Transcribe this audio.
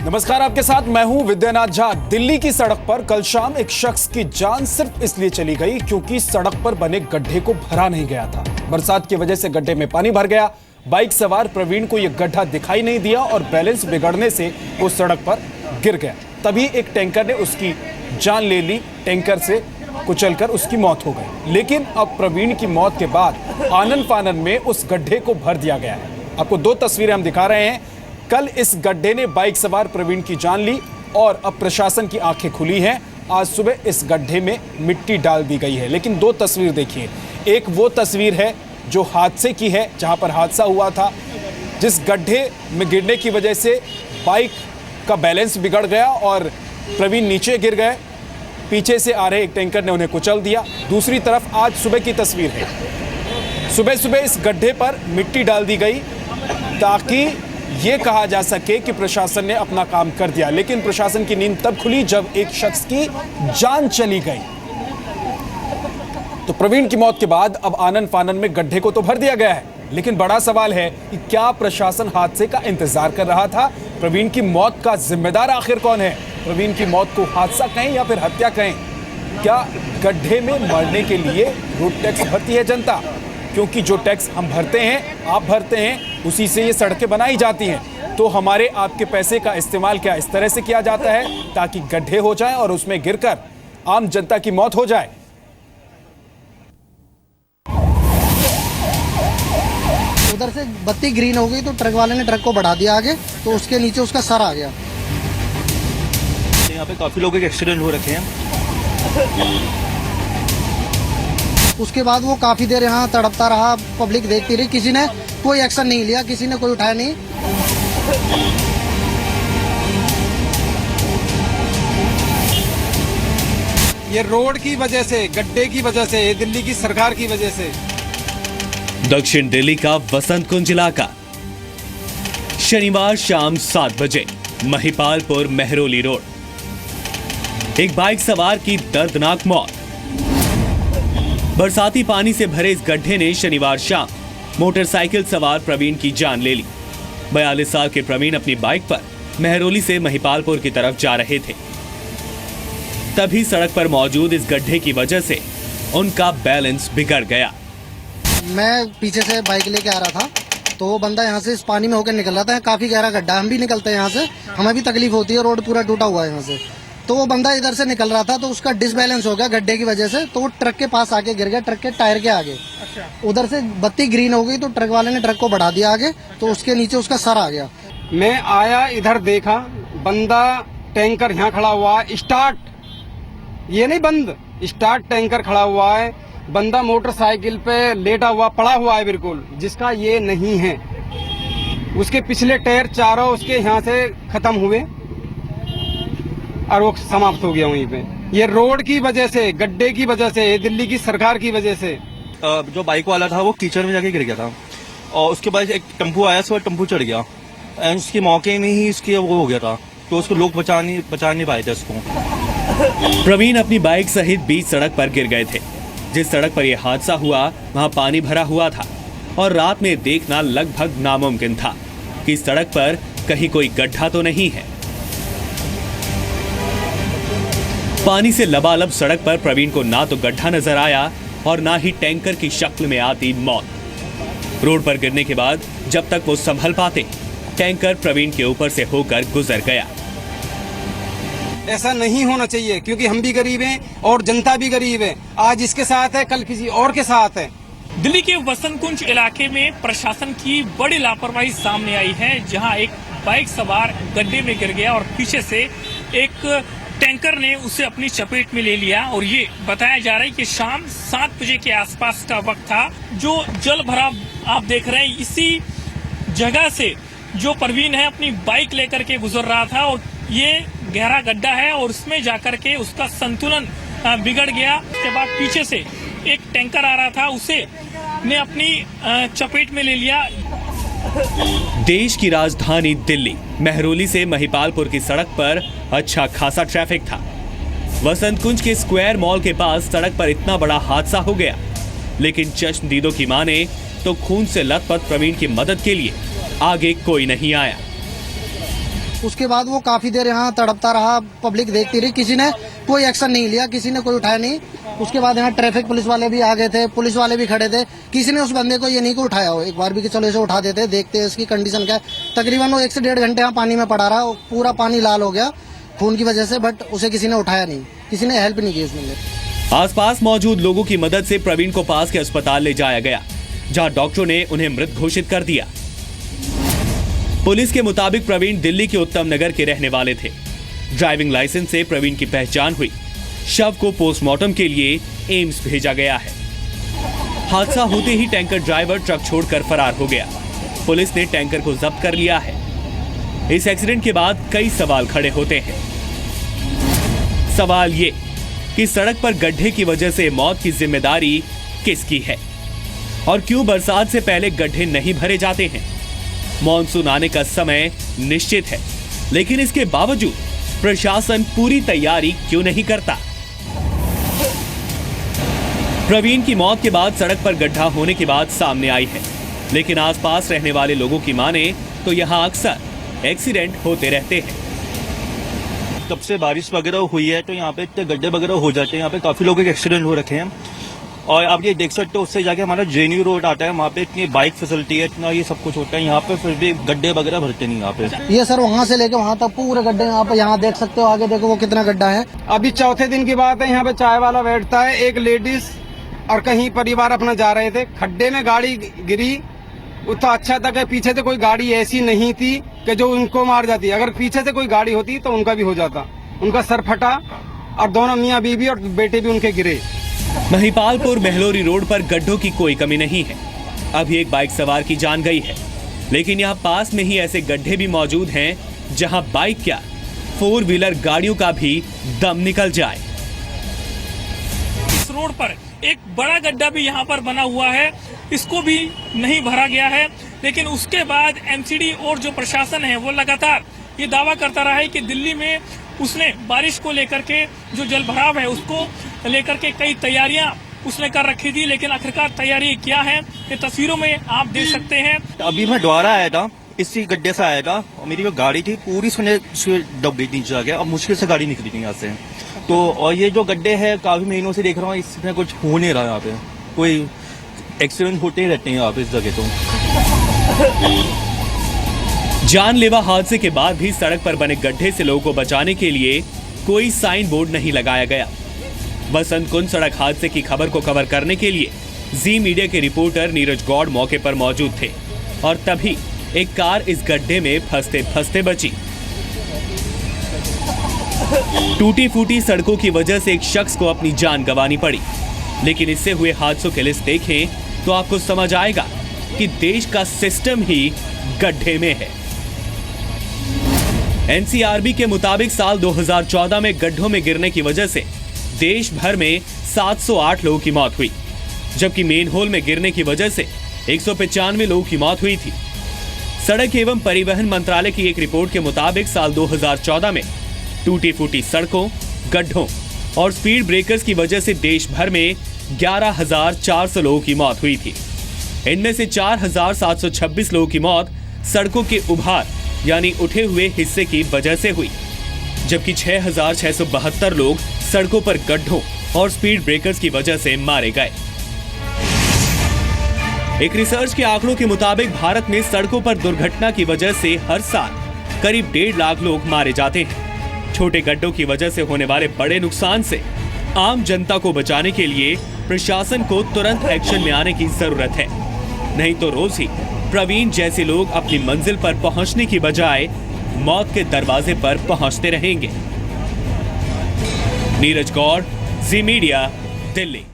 नमस्कार, आपके साथ मैं हूं विद्यानाथ झा। दिल्ली की सड़क पर कल शाम एक शख्स की जान सिर्फ इसलिए चली गई क्योंकि सड़क पर बने गड्ढे को भरा नहीं गया था। बरसात की वजह से गड्ढे में पानी भर गया। बाइक सवार प्रवीण को यह गड्ढा दिखाई नहीं दिया और बैलेंस बिगड़ने से वो सड़क पर गिर गया। तभी एक टैंकर ने उसकी जान ले ली। टैंकर से कुचलकर उसकी मौत हो गई। लेकिन अब प्रवीण की मौत के बाद आनन फानन में उस गड्ढे को भर दिया गया है। आपको दो तस्वीरें हम दिखा रहे हैं। कल इस गड्ढे ने बाइक सवार प्रवीण की जान ली और अब प्रशासन की आंखें खुली हैं। आज सुबह इस गड्ढे में मिट्टी डाल दी गई है। लेकिन दो तस्वीर देखिए। एक वो तस्वीर है जो हादसे की है, जहां पर हादसा हुआ था, जिस गड्ढे में गिरने की वजह से बाइक का बैलेंस बिगड़ गया और प्रवीण नीचे गिर गए। पीछे से आ रहे एक टैंकर ने उन्हें कुचल दिया। दूसरी तरफ आज सुबह की तस्वीर है। सुबह सुबह इस गड्ढे पर मिट्टी डाल दी गई ताकि ये कहा जा सके कि प्रशासन ने अपना काम कर दिया। लेकिन प्रशासन की नींद तब खुली जब एक शख्स की जान चली गई। तो प्रवीण की मौत के बाद अब आनन फानन में गड्ढे को तो भर दिया गया है, लेकिन बड़ा सवाल है कि क्या प्रशासन हादसे का इंतजार कर रहा था? प्रवीण की मौत का जिम्मेदार आखिर कौन है? प्रवीण की मौत को हादसा कहें या फिर हत्या कहें? क्या गड्ढे में मरने के लिए रोड टैक्स भरती है जनता? क्योंकि जो टैक्स हम भरते हैं, आप भरते हैं, उसी से ये सड़कें बनाई जाती हैं। तो हमारे आपके पैसे का इस्तेमाल क्या इस तरह से किया जाता है ताकि गड्ढे हो जाएं और उसमें गिरकर आम जनता की मौत हो जाए? उधर से बत्ती ग्रीन हो गई तो ट्रक वाले ने ट्रक को बढ़ा दिया आगे, तो उसके नीचे उसका सर आ गया। यहाँ पे काफी लोगों के एक्सीडेंट हो रखे हैं। उसके बाद वो काफी देर यहाँ तड़पता रहा, पब्लिक देखती रही, किसी ने कोई एक्शन नहीं लिया, किसी ने कोई उठाया नहीं। ये रोड की वजह से, गड्ढे की वजह से, दिल्ली की सरकार की वजह से। दक्षिण दिल्ली का वसंत कुंज इलाका, शनिवार शाम 7 बजे, महिपालपुर मेहरोली रोड। एक बाइक सवार की दर्दनाक मौत। बरसाती पानी से भरे इस गड्ढे ने शनिवार शाम मोटरसाइकिल सवार प्रवीण की जान ले ली। 42 साल के प्रवीण अपनी बाइक पर मेहरोली से महिपालपुर की तरफ जा रहे थे। तभी सड़क पर मौजूद इस गड्ढे की वजह से उनका बैलेंस बिगड़ गया। मैं पीछे से बाइक लेके आ रहा था तो वो बंदा यहाँ से इस पानी में होकर निकल रहा था। काफी गहरा गड्ढा, हम भी निकलते हैं यहाँ से, हमें भी तकलीफ होती है, रोड पूरा टूटा हुआ है यहाँ से। तो वो बंदा इधर से निकल रहा था तो उसका डिसबैलेंस हो गया गड्ढे की वजह से, तो वो ट्रक के पास आके गिर गया, ट्रक के टायर के आगे। उधर से बत्ती ग्रीन हो गई तो ट्रक वाले ने ट्रक को बढ़ा दिया आगे, तो उसके नीचे उसका सर आ गया। मैं आया, इधर देखा, बंदा टैंकर यहाँ खड़ा हुआ है, स्टार्ट, ये नहीं बंद, स्टार्ट टैंकर खड़ा हुआ है। बंदा मोटरसाइकिल पे लेटा हुआ पड़ा हुआ है बिल्कुल, जिसका ये नहीं है। उसके पिछले टायर चारों उसके यहाँ से खत्म हुए और वो समाप्त हो गया वहीं पे। ये रोड की वजह से, गड्ढे की वजह से, दिल्ली की सरकार की वजह से। जो बाइक वाला था वो कीचड़ में जाके गिर गया था और उसके बाद एक टेम्पो आया, उसके बाद टेम्पो चढ़ गया एंड उसके मौके में ही उसकी वो हो गया था, तो उसको लोग बचा नहीं पाए थे उसको। प्रवीण अपनी बाइक सहित बीच सड़क पर गिर गए थे। जिस सड़क पर यह हादसा हुआ वहां पानी भरा हुआ था और रात में देखना लगभग नामुमकिन था कि सड़क पर कहीं कोई गड्ढा तो नहीं है। पानी से लबालब सड़क पर प्रवीण को ना तो गड्ढा नजर आया और ना ही टैंकर की शक्ल में आती मौत। रोड पर गिरने के बाद जब तक वो संभल पाते, टैंकर प्रवीण के ऊपर से होकर गुजर गया। ऐसा नहीं होना चाहिए क्योंकि हम भी गरीब हैं और जनता भी गरीब है। आज इसके साथ है, कल किसी और के साथ है। दिल्ली के वसंत कुंज इलाके में प्रशासन की बड़ी लापरवाही सामने आई है, जहां एक बाइक सवार गड्ढे में गिर गया और पीछे से एक टैंकर ने उसे अपनी चपेट में ले लिया। और ये बताया जा रहा है कि शाम 7 बजे के आसपास का वक्त था। जो जल भराव आप देख रहे हैं, इसी जगह से जो प्रवीण है अपनी बाइक लेकर के गुजर रहा था और ये गहरा गड्ढा है और उसमें जाकर के उसका संतुलन बिगड़ गया। उसके बाद पीछे से एक टैंकर आ रहा था, उसे ने अपनी चपेट में ले लिया। देश की राजधानी दिल्ली मेहरोली से महिपालपुर की सड़क पर अच्छा खासा ट्रैफिक था। वसंत कुंज के स्क्वायर मॉल के पास सड़क पर इतना बड़ा हादसा हो गया, लेकिन चश्मदीदों की माने तो खून से लथपथ प्रवीण की मदद के लिए आगे कोई नहीं आया। उसके बाद वो काफी देर यहाँ तड़पता रहा, पब्लिक देखती रही, किसी ने कोई एक्शन नहीं लिया, किसी ने कोई उठाया नहीं। उसके बाद यहाँ ट्रैफिक पुलिस वाले भी आ गए थे, पुलिस वाले भी खड़े थे, किसी ने उस बंदे को ये नहीं को उठाया हो एक बार भी कि चलो इसे उठा देते, देखते हैं इसकी कंडीशन क्या है। तकरीबन वो 1 से 1.5 घंटे यहाँ पानी में पड़ा रहा, पूरा पानी लाल हो गया खून की वजह से, बट उसे किसी ने उठाया नहीं, किसी ने हेल्प नहीं की उसमें। आसपास मौजूद लोगों की मदद से प्रवीण को पास के अस्पताल ले जाया गया, जहां डॉक्टरों ने उन्हें मृत घोषित कर दिया। पुलिस के मुताबिक प्रवीण दिल्ली के उत्तम नगर के रहने वाले थे। ड्राइविंग लाइसेंस से प्रवीण की पहचान हुई। शव को पोस्टमार्टम के लिए एम्स भेजा गया है। हादसा होते ही टैंकर ड्राइवर ट्रक छोड़कर फरार हो गया। पुलिस ने टैंकर को जब्त कर लिया है। इस एक्सीडेंट के बाद कई सवाल खड़े होते हैं। सवाल ये कि सड़क पर गड्ढे की वजह से मौत की जिम्मेदारी किसकी है और क्यों बरसात से पहले गड्ढे नहीं भरे जाते हैं। मॉनसून आने का समय निश्चित है, लेकिन इसके बावजूद प्रशासन पूरी तैयारी क्यों नहीं करता। प्रवीण की मौत के बाद सड़क पर गड्ढा होने की बात सामने आई है, लेकिन आसपास रहने वाले लोगों की माने तो यहां अक्सर एक्सीडेंट होते रहते हैं। जब से बारिश वगैरह हुई है तो यहाँ पे इतने गड्ढे वगैरह हो जाते हैं, यहाँ पे काफी लोगों के एक्सीडेंट हो रखे हैं। और आप ये देख सकते हो, उससे जाके हमारा जेएनयू रोड आता है, वहाँ पे इतनी बाइक फैसिलिटी है, इतना ये सब कुछ होता है, यहाँ पे फिर भी गड्ढे वगैरह भरते नहीं यहाँ पे। ये सर वहाँ से लेके वहाँ तक पूरे गड्ढे यहाँ पे, यहाँ देख सकते हो, आगे देखो वो कितना गड्ढा है। अभी चौथे दिन की बात है, यहाँ पे चाय वाला बैठता है, एक लेडीज और कहीं परिवार अपना जा रहे थे, खड्डे में गाड़ी गिरी। उतना अच्छा था कि पीछे से कोई गाड़ी ऐसी नहीं थी कि जो उनको मार जाती। अगर पीछे से कोई गाड़ी होती तो उनका भी हो जाता। उनका सर फटा और दोनों मियाँ बीवी और बेटे भी उनके गिरे। महिपालपुर मेहलोरी रोड पर गड्ढों की कोई कमी नहीं है। अभी एक बाइक सवार की जान गई है, लेकिन यहाँ पास में ही ऐसे गड्ढे भी मौजूद हैं जहाँ बाइक क्या 4 व्हीलर गाड़ियों का भी दम निकल जाए। इस रोड पर एक बड़ा गड्ढा भी यहाँ पर बना हुआ है, इसको भी नहीं भरा गया है। लेकिन उसके बाद एमसीडी और जो प्रशासन है वो लगातार ये दावा करता रहा है कि दिल्ली में उसने बारिश को लेकर के जो जल भराव है उसको लेकर के कई तैयारियां उसने कर रखी थी, लेकिन आखिरकार तैयारी क्या है ये तस्वीरों में आप देख सकते हैं। अभी मैं द्वारा आया था, इसी गड्ढे से आया था और मेरी जो गाड़ी थी पूरी सुने दब गई नीचे आ गया। अब मुश्किल से गाड़ी निकली थी यहाँ से। तो और ये जो गड्ढे है काफी महीनों से देख रहा हूँ, इसमें कुछ हो नहीं रहा। यहाँ पे कोई एक्सीडेंट होते ही रहते हैं यहाँ पे इस जगह। तो जानलेवा हादसे के बाद भी सड़क पर बने गड्ढे से लोगों को बचाने के लिए कोई साइन बोर्ड नहीं लगाया गया। बसंत कुंज सड़क हादसे की खबर को कवर करने के लिए जी मीडिया के रिपोर्टर नीरज गौड़ मौके पर मौजूद थे और तभी एक कार इस गड्ढे में फंसते फंसते बची। टूटी फूटी सड़कों की वजह से एक शख्स को अपनी जान गंवानी पड़ी, लेकिन इससे हुए हादसों की लिस्ट देखें तो आपको समझ आएगा कि देश का सिस्टम ही गड्ढे में है। एनसीआरबी के मुताबिक साल 2014 में गड्ढों में गिरने की वजह से देश भर में 708 लोगों की मौत हुई, जबकि मेन होल में गिरने की वजह से 195 लोगों की मौत हुई थी। सड़क एवं परिवहन मंत्रालय की एक रिपोर्ट के मुताबिक साल 2014 में टूटी फूटी सड़कों, गड्ढों और स्पीड ब्रेकर्स की वजह से देश भर में 11,400 लोगों की मौत हुई थी। इनमें से 4,726 लोगों की मौत सड़कों के उभार यानी उठे हुए हिस्से की वजह से हुई, जबकि 6,672 लोग सड़कों पर गड्ढों और स्पीड ब्रेकर्स की वजह से मारे गए। एक रिसर्च के आंकड़ों के मुताबिक भारत में सड़कों पर दुर्घटना की वजह से हर साल करीब 1.5 लाख लोग मारे जाते हैं। छोटे गड्ढों की वजह से होने वाले बड़े नुकसान से आम जनता को बचाने के लिए प्रशासन को तुरंत एक्शन में आने की जरूरत है, नहीं तो रोज ही प्रवीण जैसे लोग अपनी मंजिल पर पहुंचने की बजाय मौत के दरवाजे पर पहुंचते रहेंगे। नीरज गौड़, जी मीडिया, दिल्ली।